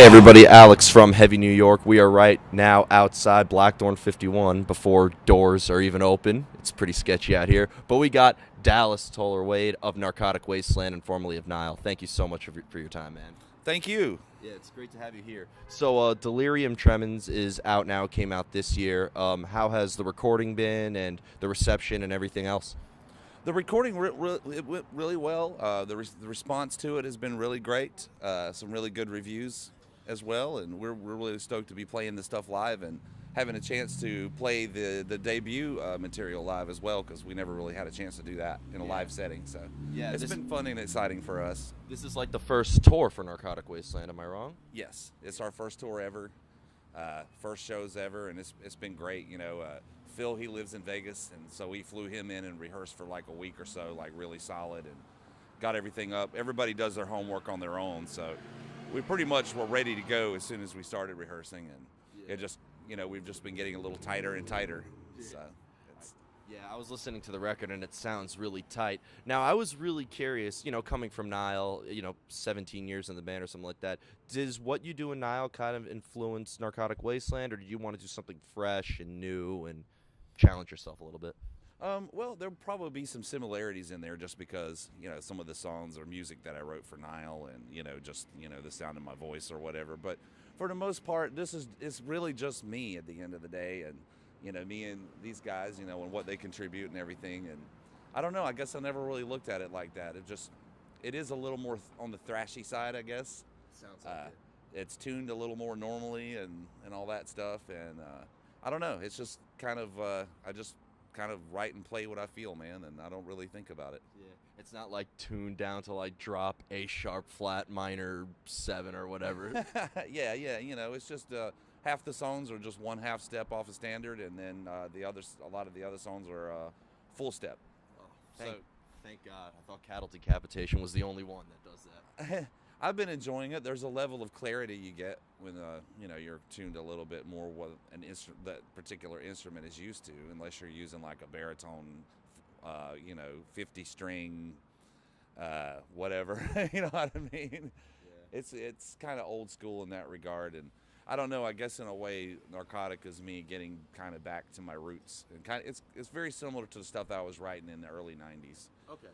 everybody, Alex from Heavy New York. We are right now outside Blackthorn 51 before doors are even open. It's pretty sketchy out here. But we got Dallas Toler Wade of Narcotic Wasteland and formerly of Nile. Thank you so much for your time, man. Thank you. Yeah, it's great to have you here. So Delirium Tremens is out now, came out this year. How has the recording been and the reception and everything else? The recording it went really well. The response to it has been really great. Some really good reviews as well, and we're really stoked to be playing this stuff live and having a chance to play the debut material live as well, because we never really had a chance to do that in a live setting. So yeah, it's been fun and exciting for us. This is like the first tour for Narcotic Wasteland, am I wrong? Yes, it's our first tour ever, first shows ever, and it's been great. You know, Phil, he lives in Vegas, and so we flew him in and rehearsed for like a week or so, like really solid, and got everything up. Everybody does their homework on their own, so we pretty much were ready to go as soon as we started rehearsing, and it just, you know, we've just been getting a little tighter and tighter. So yeah, I was listening to the record, and it sounds really tight. Now, I was really curious, you know, coming from Nile, 17 years in the band or something like that, does what you do in Nile kind of influence Narcotic Wasteland, or do you want to do something fresh and new and challenge yourself a little bit? Well, there'll probably be some similarities in there just because, some of the songs are music that I wrote for Nile and, the sound of my voice or whatever. But for the most part, it's really just me at the end of the day, and, me and these guys, and what they contribute and everything. And I don't know, I guess I never really looked at it like that. It is a little more on the thrashy side, I guess. Sounds like it. It's tuned a little more normally and all that stuff. And I don't know, it's just kind of, I just kind of write and play what I feel, man, and I don't really think about it. Yeah, it's not like tuned down to like drop A sharp flat minor 7 or whatever. yeah, it's just half the songs are just 1/2 step off a standard, and then a lot of the other songs are full step. Oh, thank God. I thought Cattle Decapitation was the only one that does that. I've been enjoying it. There's a level of clarity you get when you're tuned a little bit more what that particular instrument is used to, unless you're using like a baritone, 50 string, whatever. You know what I mean? Yeah. It's kind of old school in that regard, and I don't know. I guess in a way, Narcotic is me getting kind of back to my roots, and it's very similar to the stuff I was writing in the early '90s. Okay.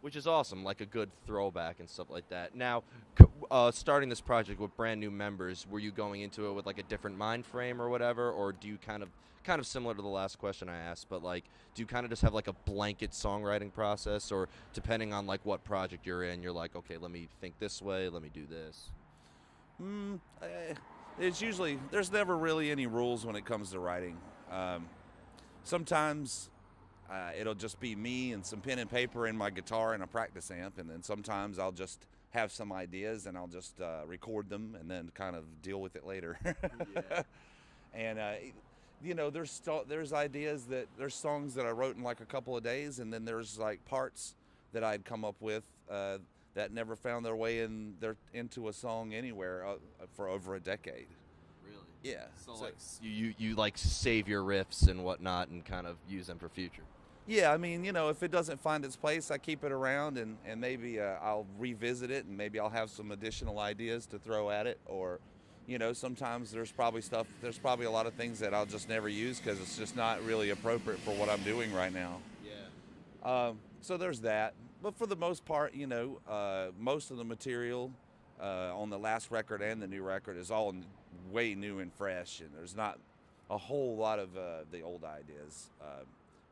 Which is awesome, like a good throwback and stuff like that. Now, starting this project with brand new members, were you going into it with like a different mind frame or whatever, or do you kind of similar to the last question I asked, but like, do you kind of just have like a blanket songwriting process, or depending on like what project you're in, you're like, okay, let me think this way, let me do this? It's usually, there's never really any rules when it comes to writing. Sometimes it'll just be me and some pen and paper and my guitar and a practice amp, and then sometimes I'll just have some ideas and I'll just record them and then kind of deal with it later. Yeah. And there's ideas there's songs that I wrote in like a couple of days, and then there's like parts that I'd come up with that never found their way into a song anywhere for over a decade. Really? Yeah. So like you like save your riffs and whatnot and kind of use them for future. Yeah, I mean, if it doesn't find its place, I keep it around, and maybe I'll revisit it, and maybe I'll have some additional ideas to throw at it. Or, sometimes there's probably a lot of things that I'll just never use because it's just not really appropriate for what I'm doing right now. Yeah. So there's that. But for the most part, most of the material on the last record and the new record is all way new and fresh, and there's not a whole lot of the old ideas.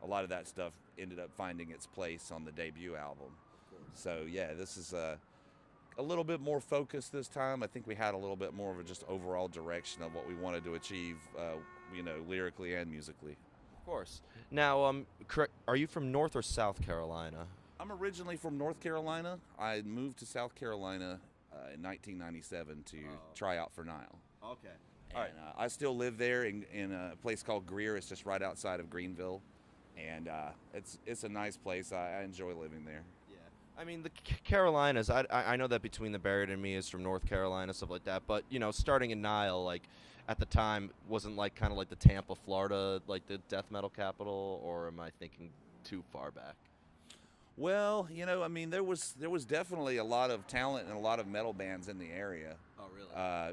A lot of that stuff ended up finding its place on the debut album. So yeah, this is a little bit more focused this time. I think we had a little bit more of a just overall direction of what we wanted to achieve, lyrically and musically. Of course. Now, are you from North or South Carolina? I'm originally from North Carolina. I moved to South Carolina in 1997 to try out for Nile. Okay. All right. I still live there in a place called Greer. It's just right outside of Greenville. And it's a nice place. I enjoy living there. Yeah, I mean the Carolinas. I know that Between the Buried and Me is from North Carolina, stuff like that. But starting in Nile, like at the time, wasn't like kind of like the Tampa, Florida, like the death metal capital, or am I thinking too far back? Well, I mean there was definitely a lot of talent and a lot of metal bands in the area. Oh, really?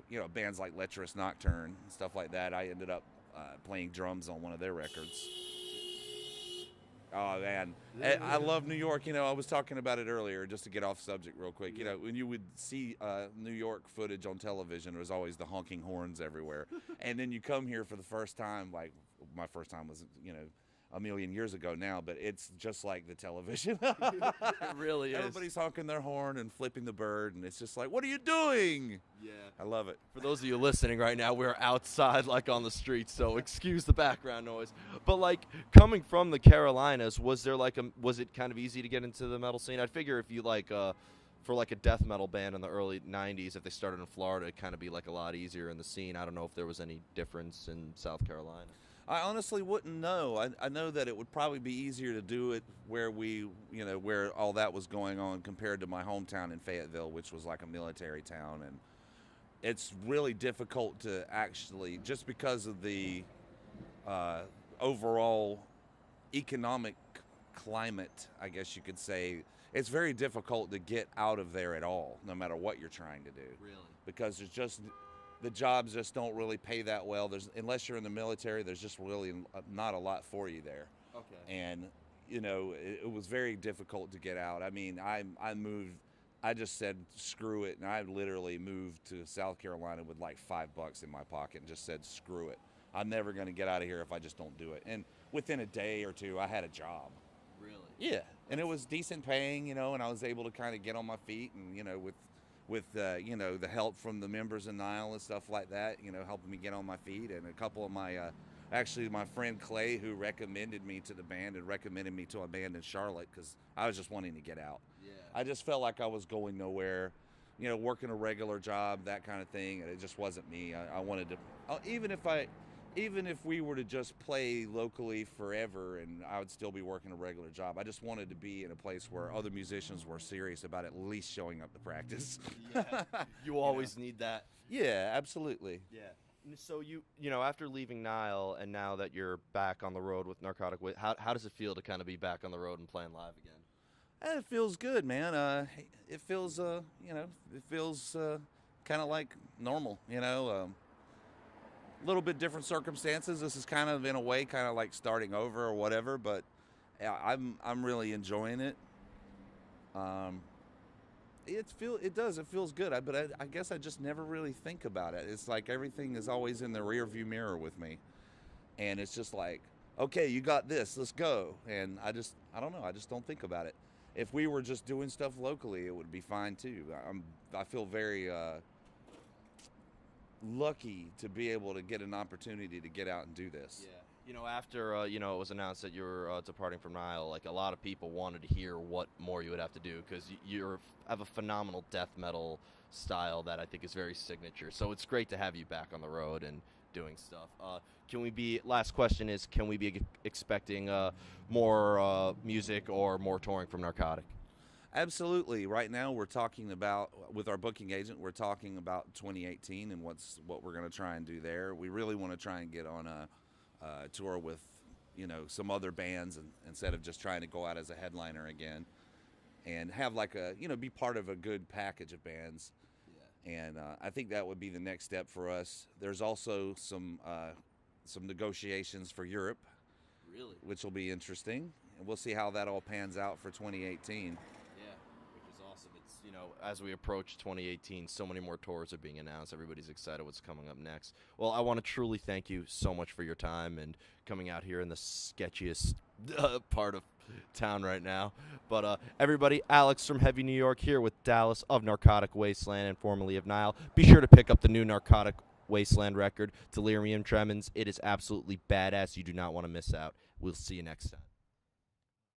You know, bands like Lecherous Nocturne and stuff like that. I ended up playing drums on one of their records. Oh man, I love New York. You know, I was talking about it earlier, just to get off subject real quick. You know, when you would see New York footage on television, there was always the honking horns everywhere. And then you come here for the first time, like my first time was, you know, a million years ago now, but it's just like the television. It really is. Everybody's honking their horn and flipping the bird, and it's just like, what are you doing? Yeah. I love it. For those of you listening right now, we're outside, like on the street, so excuse the background noise. But like coming from the Carolinas, was it kind of easy to get into the metal scene? I'd figure if you like for like a death metal band in the early 90s, if they started in Florida, it'd kind of be like a lot easier in the scene. I don't know if there was any difference in South Carolina. I honestly wouldn't know. I know that it would probably be easier to do it where where all that was going on compared to my hometown in Fayetteville, which was like a military town. And it's really difficult to actually, just because of the overall economic climate, I guess you could say, it's very difficult to get out of there at all, no matter what you're trying to do. Really? Because the jobs just don't really pay that well. Unless you're in the military, there's just really not a lot for you there. Okay. And, you know, it was very difficult to get out. I mean, I moved, I just said, screw it. And I literally moved to South Carolina with like $5 in my pocket and just said, screw it. I'm never going to get out of here if I just don't do it. And within a day or two, I had a job. Really? Yeah. And it was decent paying, you know, and I was able to kind of get on my feet and, you know, with you know, the help from the members in Nile and stuff like that, you know, helping me get on my feet. And a couple of my, actually my friend Clay, who recommended me to the band and recommended me to a band in Charlotte because I was just wanting to get out. Yeah. I just felt like I was going nowhere, you know, working a regular job, that kind of thing. And it just wasn't me. I wanted to, even if we were to just play locally forever and I would still be working a regular job, I just wanted to be in a place where other musicians were serious about at least showing up to practice. Yeah. You always need that. Yeah, absolutely. Yeah. So you know, after leaving Nile and now that you're back on the road with Narcotic Wasteland, how does it feel to kind of be back on the road and playing live again? It feels good, man. It feels, you know, kind of like normal, you know. Little bit different circumstances. This is kind of in a way kind of like starting over or whatever, but yeah, I'm really enjoying it. It feels good. But I guess I just never really think about it. It's like everything is always in the rear view mirror with me, and it's just like, okay, you got this, let's go. And I don't know. I just don't think about it. If we were just doing stuff locally, it would be fine too. I feel very lucky to be able to get an opportunity to get out and do this. Yeah. You know, after you know, it was announced that you were departing from Nile, like a lot of people wanted to hear what more you would have to do because you have a phenomenal death metal style that I think is very signature. So it's great to have you back on the road and doing stuff. Last question is, can we be expecting more music or more touring from Narcotic? Absolutely. Right now we're talking about, with our booking agent, we're talking about 2018 and what we're going to try and do there. We really want to try and get on a tour with, you know, some other bands instead of just trying to go out as a headliner again, and have like be part of a good package of bands. Yeah. And I think that would be the next step for us. There's also some negotiations for Europe. Really? Which will be interesting, and we'll see how that all pans out for 2018. You know, as we approach 2018, so many more tours are being announced. Everybody's excited what's coming up next. Well, I want to truly thank you so much for your time and coming out here in the sketchiest part of town right now. But everybody, Alex from Heavy New York here with Dallas of Narcotic Wasteland and formerly of Nile. Be sure to pick up the new Narcotic Wasteland record, Delirium Tremens. It is absolutely badass. You do not want to miss out. We'll see you next time.